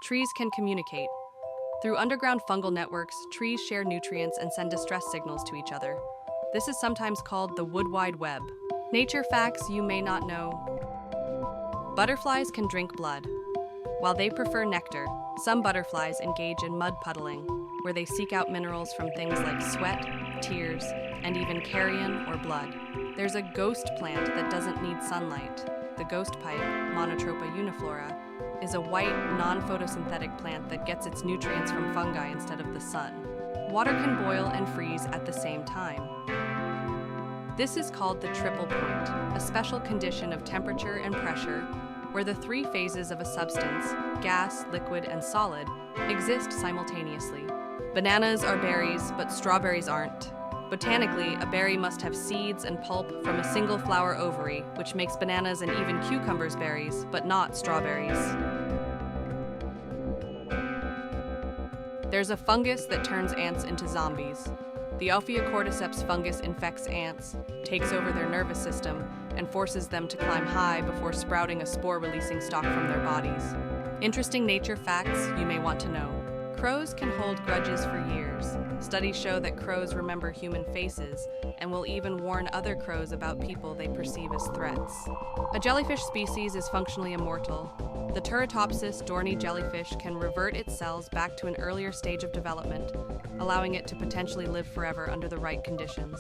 Trees can communicate. Through underground fungal networks, trees share nutrients and send distress signals to each other. This is sometimes called the Wood Wide Web. Nature facts you may not know. Butterflies can drink blood. While they prefer nectar, some butterflies engage in mud puddling, where they seek out minerals from things like sweat, tears, and even carrion or blood. There's a ghost plant that doesn't need sunlight. The ghost pipe, Monotropa uniflora, is a white, non-photosynthetic plant that gets its nutrients from fungi instead of the sun. Water can boil and freeze at the same time. This is called the triple point, a special condition of temperature and pressure where the three phases of a substance, gas, liquid, and solid, exist simultaneously. Bananas are berries, but strawberries aren't. Botanically, a berry must have seeds and pulp from a single flower ovary, which makes bananas and even cucumbers berries, but not strawberries. There's a fungus that turns ants into zombies. The Ophiocordyceps fungus infects ants, takes over their nervous system, and forces them to climb high before sprouting a spore-releasing stalk from their bodies. Interesting nature facts you may want to know. Crows can hold grudges for years. Studies show that crows remember human faces and will even warn other crows about people they perceive as threats. A jellyfish species is functionally immortal. The Turritopsis dohrnii jellyfish can revert its cells back to an earlier stage of development, allowing it to potentially live forever under the right conditions.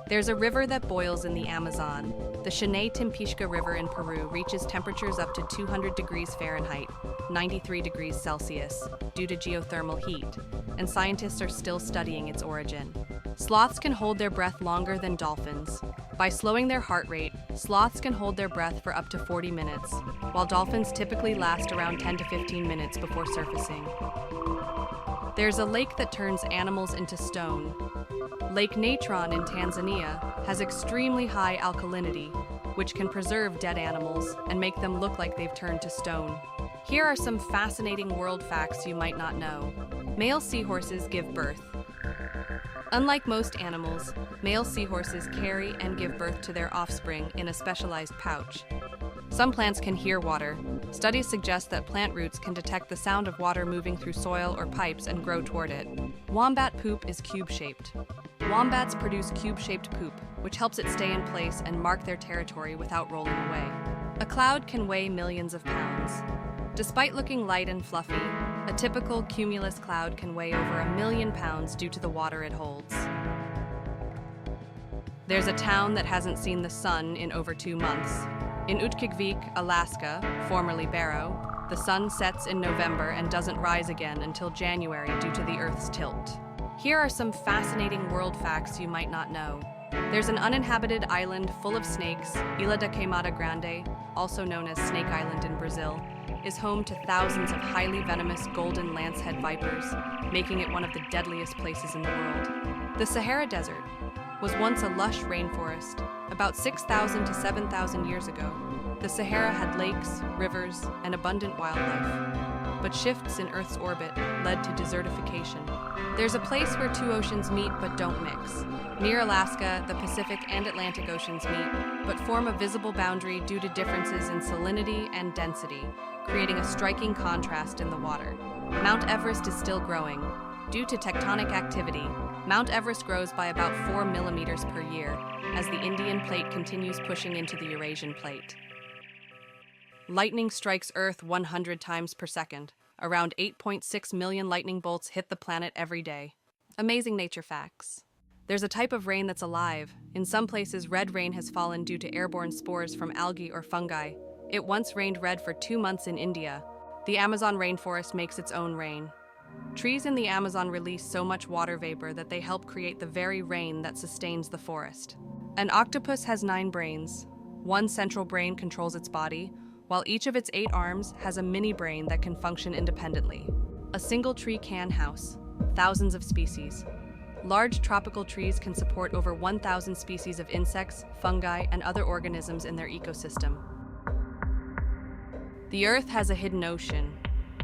There's a river that boils in the Amazon. The Chinay-Timpixca River in Peru reaches temperatures up to 200 degrees Fahrenheit, 93 degrees Celsius, due to geothermal heat, and scientists are still studying its origin. Sloths can hold their breath longer than dolphins. By slowing their heart rate, sloths can hold their breath for up to 40 minutes, while dolphins typically last around 10 to 15 minutes before surfacing. There's a lake that turns animals into stone. Lake Natron in Tanzania has extremely high alkalinity, which can preserve dead animals and make them look like they've turned to stone. Here are some fascinating world facts you might not know. Male seahorses give birth. Unlike most animals, male seahorses carry and give birth to their offspring in a specialized pouch. Some plants can hear water. Studies suggest that plant roots can detect the sound of water moving through soil or pipes and grow toward it. Wombat poop is cube-shaped. Wombats produce cube-shaped poop, which helps it stay in place and mark their territory without rolling away. A cloud can weigh millions of pounds. Despite looking light and fluffy, a typical cumulus cloud can weigh over 1 million pounds due to the water it holds. There's a town that hasn't seen the sun in over 2 months. In Utqiagvik, Alaska, formerly Barrow, the sun sets in November and doesn't rise again until January due to the Earth's tilt. Here are some fascinating world facts you might not know. There's an uninhabited island full of snakes. Ilha da Queimada Grande, also known as Snake Island in Brazil, is home to thousands of highly venomous golden lancehead vipers, making it one of the deadliest places in the world. The Sahara Desert was once a lush rainforest. About 6,000 to 7,000 years ago, the Sahara had lakes, rivers, and abundant wildlife. But shifts in Earth's orbit led to desertification. There's a place where 2 oceans meet but don't mix. Near Alaska, the Pacific and Atlantic Oceans meet, but form a visible boundary due to differences in salinity and density, creating a striking contrast in the water. Mount Everest is still growing. Due to tectonic activity, Mount Everest grows by about 4 millimeters per year as the Indian Plate continues pushing into the Eurasian Plate. Lightning strikes Earth 100 times per second. Around 8.6 million lightning bolts hit the planet every day. Amazing nature facts. There's a type of rain that's alive. In some places, red rain has fallen due to airborne spores from algae or fungi. It once rained red for 2 months in India. The Amazon rainforest makes its own rain. Trees in the Amazon release so much water vapor that they help create the very rain that sustains the forest. An octopus has 9 brains. One central brain controls its body, while each of its 8 arms has a mini brain that can function independently. A single tree can house thousands of species. Large tropical trees can support over 1,000 species of insects, fungi, and other organisms in their ecosystem. The Earth has a hidden ocean.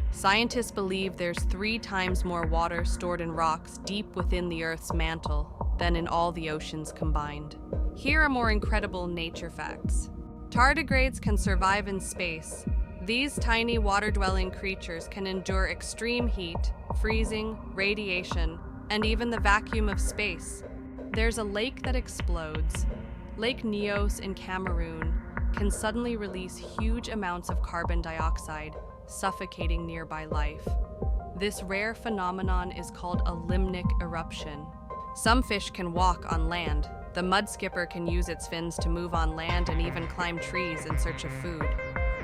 Scientists believe there's 3 times more water stored in rocks deep within the Earth's mantle than in all the oceans combined. Here are more incredible nature facts. Tardigrades can survive in space. These tiny water-dwelling creatures can endure extreme heat, freezing, radiation, and even the vacuum of space. There's a lake that explodes. Lake Nyos in Cameroon can suddenly release huge amounts of carbon dioxide, suffocating nearby life. This rare phenomenon is called a limnic eruption. Some fish can walk on land. The mud skipper can use its fins to move on land and even climb trees in search of food.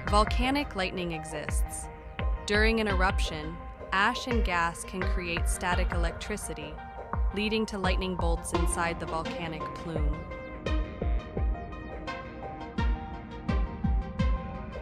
Volcanic lightning exists. During an eruption, ash and gas can create static electricity, leading to lightning bolts inside the volcanic plume.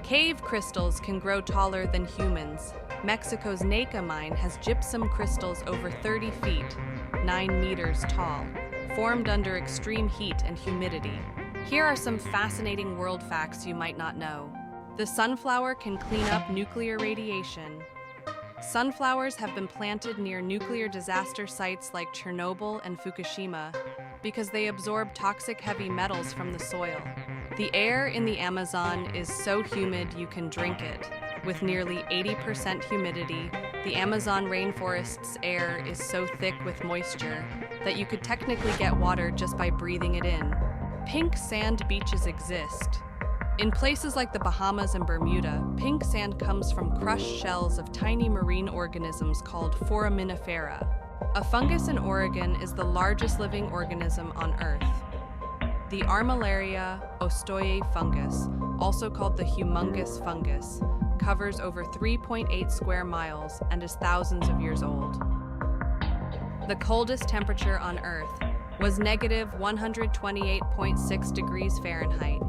Cave crystals can grow taller than humans. Mexico's Naka mine has gypsum crystals over 30 feet, 9 meters tall, formed under extreme heat and humidity. Here are some fascinating world facts you might not know. The sunflower can clean up nuclear radiation. Sunflowers have been planted near nuclear disaster sites like Chernobyl and Fukushima because they absorb toxic heavy metals from the soil. The air in the Amazon is so humid you can drink it. With nearly 80% humidity, the Amazon rainforest's air is so thick with moisture that you could technically get water just by breathing it in. Pink sand beaches exist. In places like the Bahamas and Bermuda, pink sand comes from crushed shells of tiny marine organisms called foraminifera. A fungus in Oregon is the largest living organism on Earth. The Armillaria ostoyae fungus, also called the humongous fungus, covers over 3.8 square miles and is thousands of years old. The coldest temperature on Earth was negative 128.6 degrees Fahrenheit,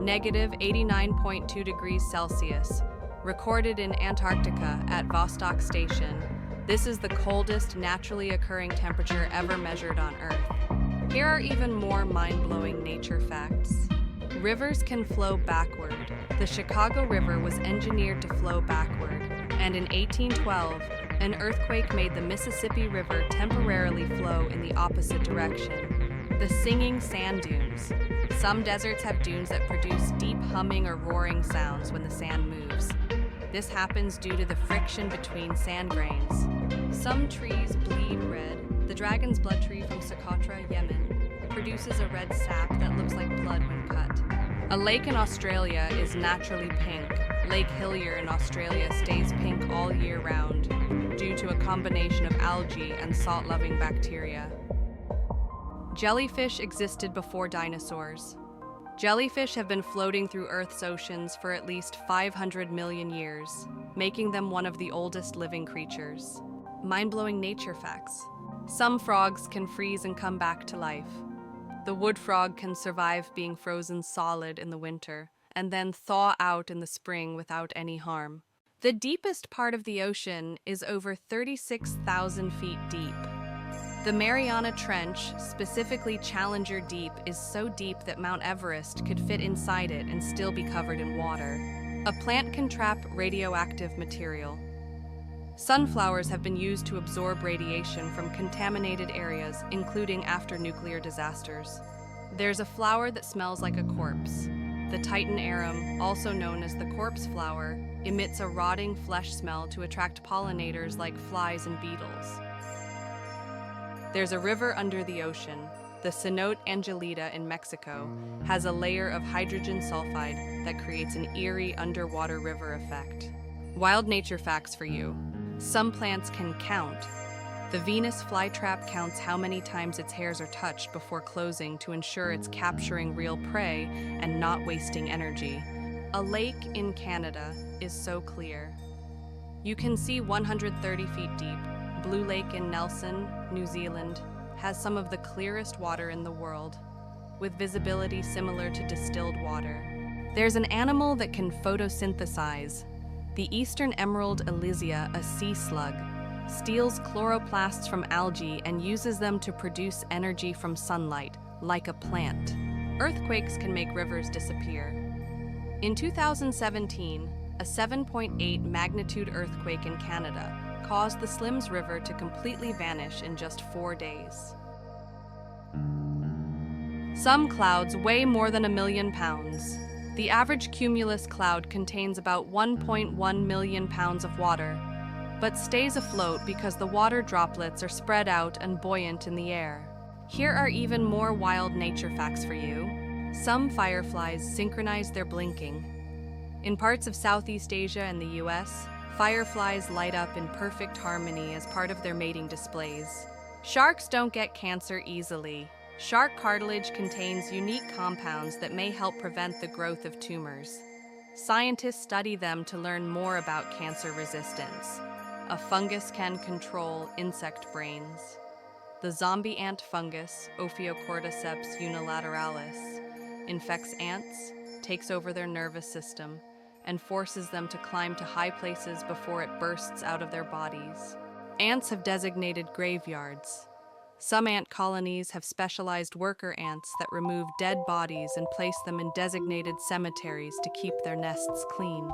negative 89.2 degrees Celsius, recorded in Antarctica at Vostok Station. This is the coldest naturally occurring temperature ever measured on Earth. Here are even more mind-blowing nature facts. Rivers can flow backward. The Chicago River was engineered to flow backward, and in 1812, an earthquake made the Mississippi River temporarily flow in the opposite direction. The singing sand dunes. Some deserts have dunes that produce deep humming or roaring sounds when the sand moves. This happens due to the friction between sand grains. Some trees bleed red. The dragon's blood tree from Socotra, Yemen, produces a red sap that looks like blood when cut. A lake in Australia is naturally pink. Lake Hillier in Australia stays pink all year round due to a combination of algae and salt-loving bacteria. Jellyfish existed before dinosaurs. Jellyfish have been floating through Earth's oceans for at least 500 million years, making them one of the oldest living creatures. Mind-blowing nature facts. Some frogs can freeze and come back to life. The wood frog can survive being frozen solid in the winter and then thaw out in the spring without any harm. The deepest part of the ocean is over 36,000 feet deep. The Mariana Trench, specifically Challenger Deep, is so deep that Mount Everest could fit inside it and still be covered in water. A plant can trap radioactive material. Sunflowers have been used to absorb radiation from contaminated areas, including after nuclear disasters. There's a flower that smells like a corpse. The Titan arum, also known as the corpse flower, emits a rotting flesh smell to attract pollinators like flies and beetles. There's a river under the ocean. The Cenote Angelita in Mexico has a layer of hydrogen sulfide that creates an eerie underwater river effect. Wild nature facts for you. Some plants can count. The Venus flytrap counts how many times its hairs are touched before closing to ensure it's capturing real prey and not wasting energy. A lake in Canada is so clear. You can see 130 feet deep. Blue Lake in Nelson, New Zealand, has some of the clearest water in the world, with visibility similar to distilled water. There's an animal that can photosynthesize. The eastern emerald elysia, a sea slug, steals chloroplasts from algae and uses them to produce energy from sunlight, like a plant. Earthquakes can make rivers disappear. In 2017, a 7.8 magnitude earthquake in Canada caused the Slims River to completely vanish in just 4 days. Some clouds weigh more than 1 million pounds. The average cumulus cloud contains about 1.1 million pounds of water, but stays afloat because the water droplets are spread out and buoyant in the air. Here are even more wild nature facts for you. Some fireflies synchronize their blinking. In parts of Southeast Asia and the US, fireflies light up in perfect harmony as part of their mating displays. Sharks don't get cancer easily. Shark cartilage contains unique compounds that may help prevent the growth of tumors. Scientists study them to learn more about cancer resistance. A fungus can control insect brains. The zombie ant fungus, Ophiocordyceps unilateralis, infects ants, takes over their nervous system, and forces them to climb to high places before it bursts out of their bodies. Ants have designated graveyards. Some ant colonies have specialized worker ants that remove dead bodies and place them in designated cemeteries to keep their nests clean.